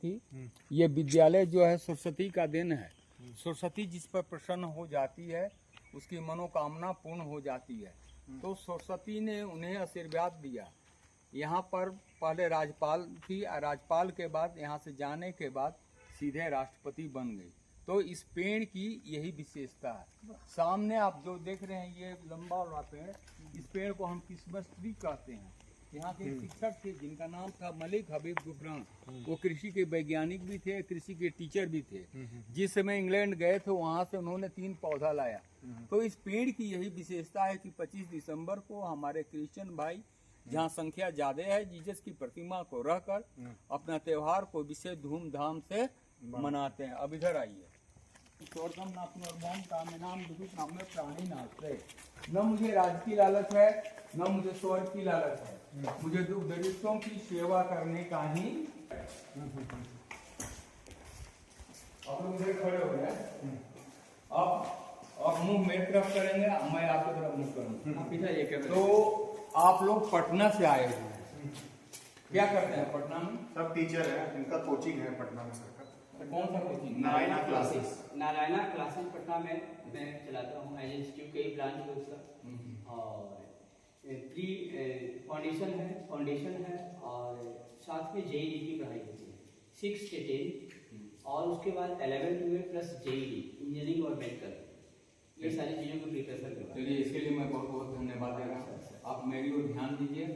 थी। ये विद्यालय जो है सरस्वती का देन है। सरस्वती जिस पर प्रसन्न हो जाती है उसकी मनोकामना पूर्ण हो जाती है। तो सरस्वती ने उन्हें आशीर्वाद दिया। यहाँ पर पहले राज्यपाल थी, राज्यपाल के बाद यहाँ से जाने के बाद सीधे राष्ट्रपति बन गई। तो इस पेड़ की यही विशेषता है। सामने आप जो देख रहे हैं ये लंबा वाला पेड़, इस पेड़ को हम क्रिसमस ट्री कहते हैं। यहाँ के शिक्षक थे जिनका नाम था मलिक हबीब गुफरान। वो कृषि के वैज्ञानिक भी थे, कृषि के टीचर भी थे। जिस समय इंग्लैंड गए थे वहाँ से उन्होंने 3 पौधा लाया। तो इस पेड़ की यही विशेषता है कि 25 दिसंबर को हमारे क्रिश्चियन भाई जहाँ संख्या ज्यादा है जीसस की प्रतिमा को रहकर अपना त्योहार को विशेष धूमधाम से मनाते हैं। अब इधर आइए। स्वर्गम न पुनर्भवम कामनाम दुखित नाम में प्राणी नाशते। न मुझे राज्य की लालच है न मुझे स्वर्ग की लालच है, मुझे दुख दरिद्रों की सेवा करने का ही। अब लोग इधर खड़े हो गए। अब मुंह मेरी तरफ करेंगे, मैं आपकी तरफ मुंह करूँगा। तो आप लोग पटना से आए हुए हैं, क्या करते हैं पटना में? सब टीचर हैं, इनका कोचिंग है पटना में। सर कौन सा coaching? Narayana classes. Narayana classes Patna में मैं चलाता हूँ एज इंस्टीट्यूट के ब्रांच है उसका। और प्री फाउंडेशन है और साथ में जेईई की पढ़ाई होती है 6 से 10 और उसके बाद 11 12 प्लस जेईई इंजीनियरिंग और मेडिकल, ये सारी चीज़ों को प्रिपरेशन करवाते हैं। चलिए इसके लिए मैं बहुत बहुत धन्यवाद दे रहा हूँ। आप मेरी ओर ध्यान दीजिए।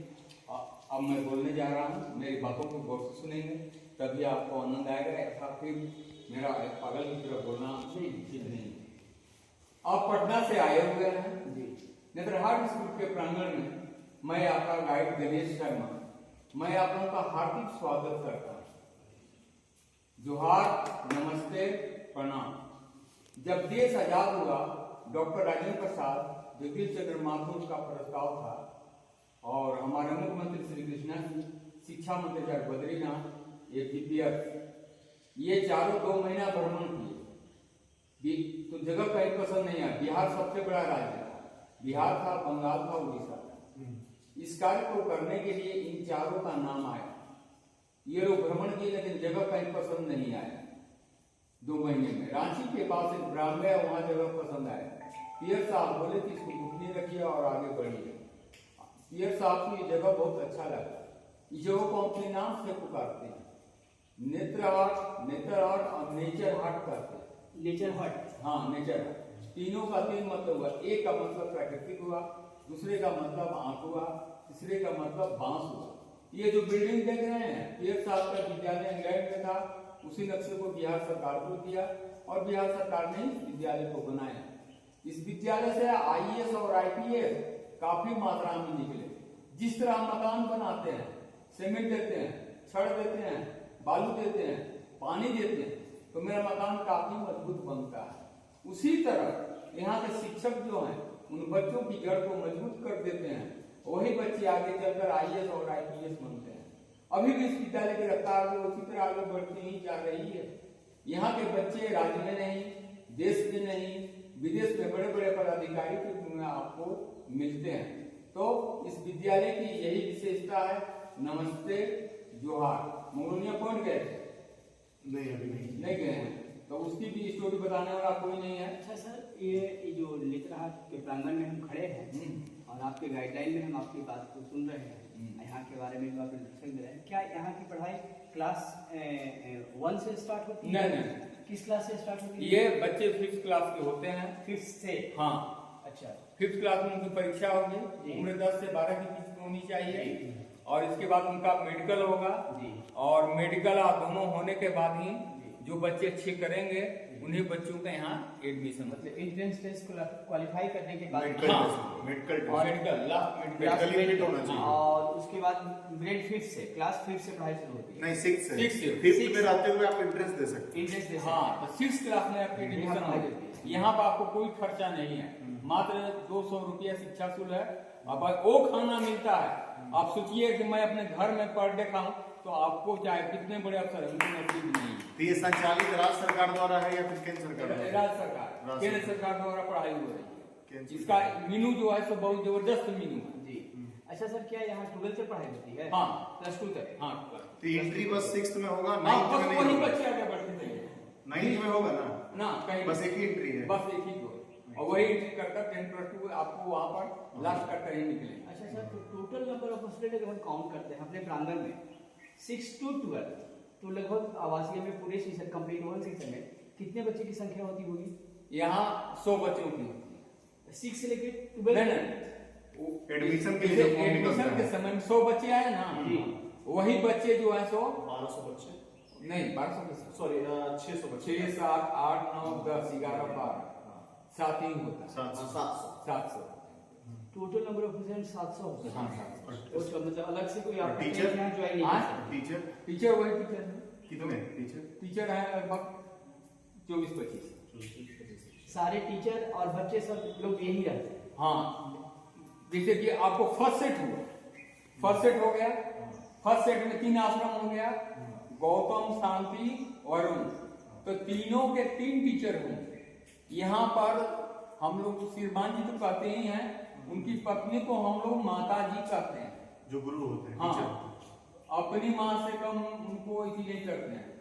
अब मैं बोलने जा रहा हूँ, मेरी बातों को गौर से सुनेंगे तभी आपको आनंद आएगा। ऐसा फिर मेरा पागल की तरफ बोलना उचित नहीं। आप पटना से आए हुए हैं नेत्रहाट स्कूल के प्रांगण में। मैं आपका गाइड गणेश शर्मा, मैं आप लोगों का हार्दिक स्वागत करता हूँ। जोहार, नमस्ते, प्रणाम। जब देश आजाद हुआ डॉक्टर राजेंद्र प्रसाद जगदीश चंद्र माथुर का प्रस्ताव था और हमारे मुख्यमंत्री श्री कृष्णा जी, शिक्षा मंत्री डॉक्टर बद्रीनाथ, ये पीपीएफ, ये चारों 2 महीना भ्रमण किए। तो जगह कहीं पसंद नहीं आया। बिहार सबसे बड़ा राज्य था, बिहार था, बंगाल था, उड़ीसा था। इस कार्य को करने के लिए इन चारों का नाम आया। ये लोग भ्रमण किए लेकिन जगह कहीं पसंद नहीं आया। 2 महीने में रांची के पास एक ब्राह्मण है, वहां जगह पसंद आया। पियर साहब बोले कि इसको घुटने रखिए और आगे बढ़िए। पियर साहब को ये जगह बहुत अच्छा लगा। इस जगह को अपने नाम से पुकारते हैं, नेत्र आर्ट और नेचर हार्ट कहते हैं। नेचर हार्ट, हाँ नेचर हार्ट। तीनों का 3 मतलब हुआ। एक का मतलब प्राकृतिक हुआ, दूसरे का मतलब आंख हुआ, तीसरे का मतलब बांस हुआ। ये जो बिल्डिंग देख रहे हैं पियर साहब का विद्यालय इंग्लैंड में था, उसी नक्शे को बिहार सरकार को दिया और बिहार सरकार ने इस विद्यालय को बनाया। इस विद्यालय से आईएएस और आईपीएस काफी मात्रा में निकले। जिस तरह मकान बनाते हैं, सीमेंट देते हैं, छड़ देते हैं, बालू देते हैं, पानी देते हैं, तो मेरा मकान काफी मजबूत बनता है। उसी तरह यहाँ के शिक्षक जो हैं उन बच्चों की जड़ को मजबूत कर देते हैं। वही बच्चे आगे चलकर आईएएस और आईपीएस बनते हैं। अभी भी इस विद्यालय की रफ्तार जो उसी तरह आगे बढ़ती ही जा रही है। यहाँ के बच्चे राज्य में नहीं, देश में नहीं, विदेश में बड़े बड़े पदाधिकारी के रूप में आपको मिलते हैं। तो इस विद्यालय की यही विशेषता है। नमस्ते, जोहार। मंगोलिया पहुंच गए थे? नहीं, अभी नहीं गए हैं। तो उसकी भी स्टोरी बताने वाला कोई नहीं है। अच्छा सर, ये जो नेत्रहाट के प्रांगण में हम खड़े हैं और आपके गाइडलाइन में हम आपकी बात को सुन रहे हैं, यहाँ के बारे में जो आप इंस्ट्रक्शन दे रहे हैं, क्या यहाँ की पढ़ाई क्लास 1 से स्टार्ट होती है? नहीं। किस क्लास से स्टार्ट होती है? ये बच्चे 5th क्लास के होते हैं। 5th से? हाँ। अच्छा, 5th क्लास में उनकी परीक्षा होगी, उम्र 10 से 12 के बीच में होनी चाहिए। और इसके बाद उनका मेडिकल होगा और मेडिकल दोनों होने के बाद ही जो बच्चे अच्छे करेंगे उन्हीं बच्चों का यहाँ एडमिशन। मतलब एंट्रेंस टेस्ट क्वालिफाई करने के बाद मेडिकल होना चाहिए। और उसके बाद ग्रेड 5 से, क्लास 5 से पढ़ाई शुरू होती है? नहीं, 6 से। 5th में रहते हुए आप एंट्रेंस दे सकते हैं। एंट्रेंस दे सकते हैं। हाँ, तो 6th क्लास में आपकी एडमिशन होगी। यहाँ पर आपको कोई खर्चा नहीं है, मात्र 200 रुपया शिक्षा शुल्क है। अब वो खाना मिलता है। आप सोचिए कि मैं अपने घर में पर डे खाऊं तो आपको चाहे कितने बड़े अफसर है उनको नसीब नहीं है। तो ये संचालित राज्य सरकार द्वारा है या फिर केंद्र सरकार द्वारा? राज्य सरकार, केंद्र सरकार द्वारा पढ़ाई हो रही है। इसका मीनू जो है सो बहुत जबरदस्त मीनू है। अच्छा सर, क्या यहाँ 12th तक पढ़ाई होती है? हाँ। +2 तक? हाँ तो एंट्री बस 6th में होगा, हाँ, 9th बस में नहीं वही होगा। बच्चे आगे बढ़ते थे 9th में होगा ना? ना, कहीं बस एक ही एंट्री है। बस एक ही दो और वही एंट्री करकर 10+2 आपको वहाँ पर लास्ट करकर ही निकले। अच्छा सर, तो टोटल नंबर ऑफ स्टूडेंट अगर हम काउंट करते हैं अपने प्रांगण में 6 to 12, तो लगभग आवासीय में पूरे सेशन कंप्लीट 1 सेशन में कितने बच्चे की संख्या होती होगी? यहाँ 100 बच्चों की होती है। 6 से लेके 12 नहीं, एडमिशन के लिए जो फॉर्म निकलता एडमिशन के है। समय में 100 बच्चे आए ना, जी। वही बच्चे जो है 100 1200 बच्चे, नहीं 1200 के सॉरी 600 बच्चे, 6 7 8 9 10 11 12 7 ही होता है, 700 टोटल नंबर ऑफ स्टूडेंट 700 होते हैं। हाँ 700। उसका मतलब अलग से कोई आप टीचर? यहाँ ज्वाइन नहीं हाँ? कर सकते। टीचर टीचर वही टीचर है, कितने टीचर? टीचर है लगभग 24-25। सारे टीचर और बच्चे सब लोग यही रहते हैं। हाँ, जैसे कि आपको फर्स्ट सेट हुआ, फर्स्ट सेट हो गया, फर्स्ट सेट में 3 आश्रम हो गया, गौतम, शांति, वरुण, तो तीनों के 3 टीचर होंगे। यहाँ पर हम लोग श्रीमान जी तो कहते ही हैं, उनकी पत्नी को हम लोग माता जी कहते हैं, जो गुरु होते हैं, हाँ, टीचर। अपनी माँ से कम उनको इसीलिए करते हैं।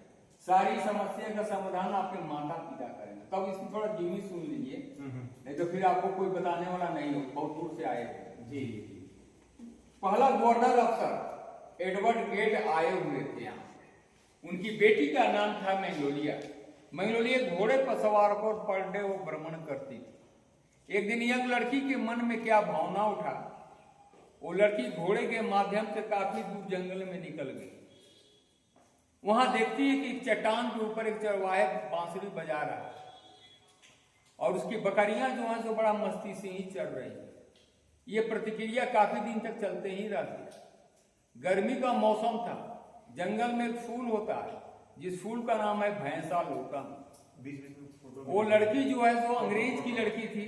सारी समस्या का समाधान आपके माता पिता करेंगे। तब इसकी थोड़ा धीमी सुन लीजिए, नहीं तो फिर आपको कोई बताने वाला नहीं हो, बहुत दूर से आए हो। जी। पहला गवर्नर अफसर एडवर्ड गेट आए हुए थे यहाँ। उनकी बेटी का नाम था मैंगलोलिया। मैंगलोलिया घोड़े पर सवार होकर पर डे वो भ्रमण करती थी। एक दिन यह लड़की के मन में क्या भावना उठा, वो लड़की घोड़े के माध्यम से काफी दूर जंगल में निकल गई। वहां देखती है कि एक चट्टान के ऊपर एक चरवाहे बांसुरी बजा रहा है और उसकी बकरियां जो हैं सो बड़ा मस्ती से ही चल रही है। ये प्रतिक्रिया काफी दिन तक चलते ही रहती। गर्मी का मौसम था, जंगल में एक फूल होता है जिस फूल का नाम है भैंसा लोटन। वो लड़की जो है सो अंग्रेज की लड़की थी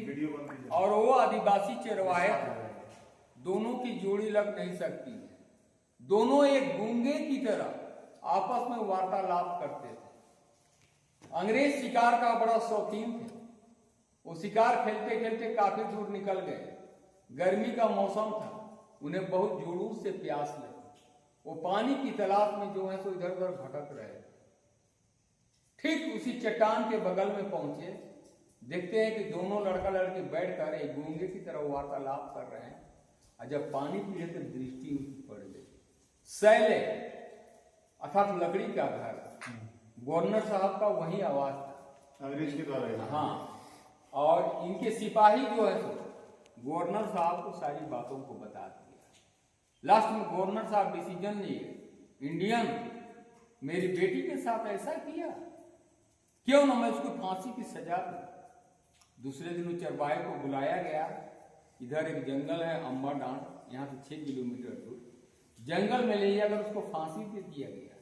और वो आदिवासी चरवाहे थे। दोनों की जोड़ी लग नहीं सकती, दोनों एक गूंगे की तरह आपस में वार्तालाप करते थे। अंग्रेज शिकार का बड़ा शौकीन थे। वो शिकार खेलते खेलते काफी दूर निकल गए। गर्मी का मौसम था, उन्हें बहुत जोरों से प्यास लगी। वो पानी की तलाश में जो है सो इधर उधर भटक रहे। ठीक उसी चट्टान के बगल में पहुंचे, देखते हैं कि दोनों लड़का लड़की बैठकर एक गूंगे की तरह वार्तालाप कर रहे हैं। और जब पानी पी रहे तो दृष्टि उनकी पड़ गई। सैले अर्थात लकड़ी का घर, गवर्नर साहब का वही आवाज था, अंग्रेज के द्वारा। हाँ, और इनके सिपाही जो है तो गवर्नर साहब को सारी बातों को बता दिया। लास्ट में गवर्नर साहब डिसीजन लिए, इंडियन मेरी बेटी के साथ ऐसा किया, क्यों ना मैं उसको फांसी की सजा दूं। दूसरे दिन उस चरवाहे को बुलाया गया। इधर एक जंगल है अम्बा डांड, यहाँ से 6 किलोमीटर दूर जंगल में ले जाकर उसको फांसी पे दिया गया।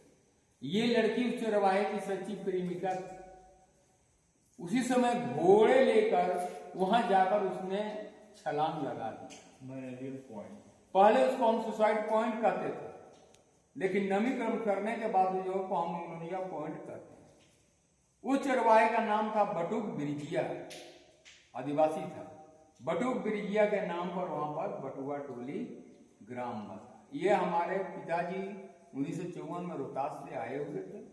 ये लड़की उस चरवाहे की सच्ची प्रेमिका थी। उसी समय घोड़े लेकर वहां जाकर उसने छलांग लगा दी। पहले उसको हम सुसाइड पॉइंट कहते थे, लेकिन नवीकरण करने के बाद जो को हम नोनिया पॉइंट कहते हैं। उस चरवाहे का नाम था बटुक बिरिजिया, आदिवासी था। बटुक बिरिजिया के नाम पर वहां पर बटुआ टोली ग्राम बसा। ये हमारे पिताजी 1954 में रोहतास से आए हुए थे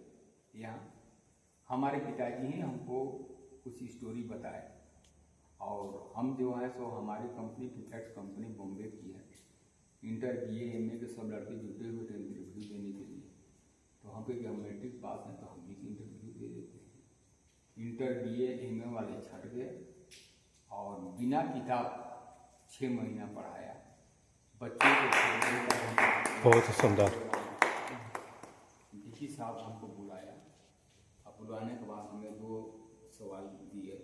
यहाँ। हमारे पिताजी ही हमको कुछ स्टोरी बताए और हम जो है सो हमारी कंपनी पिथेट्स कंपनी बॉम्बे की है। इंटर BA MA के सब लड़के जुटे हुए थे इंटरव्यू देने के लिए। तो हम पे कि हम मैट्रिक पास हैं तो हम भी इंटरव्यू दे देते हैं। इंटर BA MA वाले छट गए और बिना किताब 6 महीना पढ़ाया बच्चों को। बहुत सुंदर। डीसी साहब हमको बुलाया। अब बुलाने के बाद हमें 2 सवाल दिए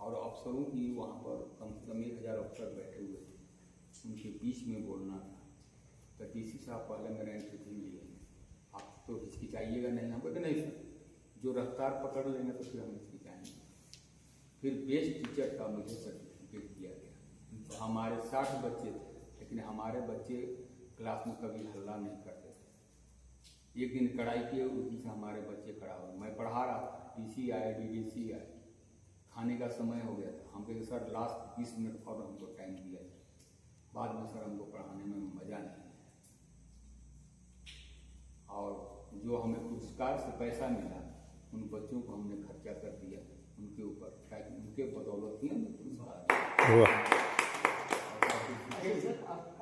और अफसरों की वहाँ पर कम से कम 1000 अफसर बैठे हुए थे, उनके बीच में बोलना था। तो डीसी साहब पहले मेरा इंटरव्यू लिए, आप तो हिचकिचाइएगा नहीं। हम बोले नहीं सर, जो रफ्तार पकड़ लेंगे तो फिर हम हिचकिचाएंगे। फिर बेस्ट टीचर का मुझे सर्टिफिकेट दिया गया। तो हमारे 60 बच्चे थे, लेकिन हमारे बच्चे क्लास में कभी हल्ला नहीं करते थे। एक दिन कड़ाई किए, उस दिन से हमारे बच्चे खड़ा हुए। मैं पढ़ा रहा था, DC आए, DDC आए, खाने का समय हो गया था। हम कहे सर लास्ट 20 मिनट और हमको टाइम दिया जाए। बाद में सर हमको पढ़ाने में मजा नहीं है। और जो हमें पुरस्कार से पैसा मिला उन बच्चों को हमने खर्चा कर दिया उनके ऊपर, उनके बदौलत ही हमें पुरस्कार सर आप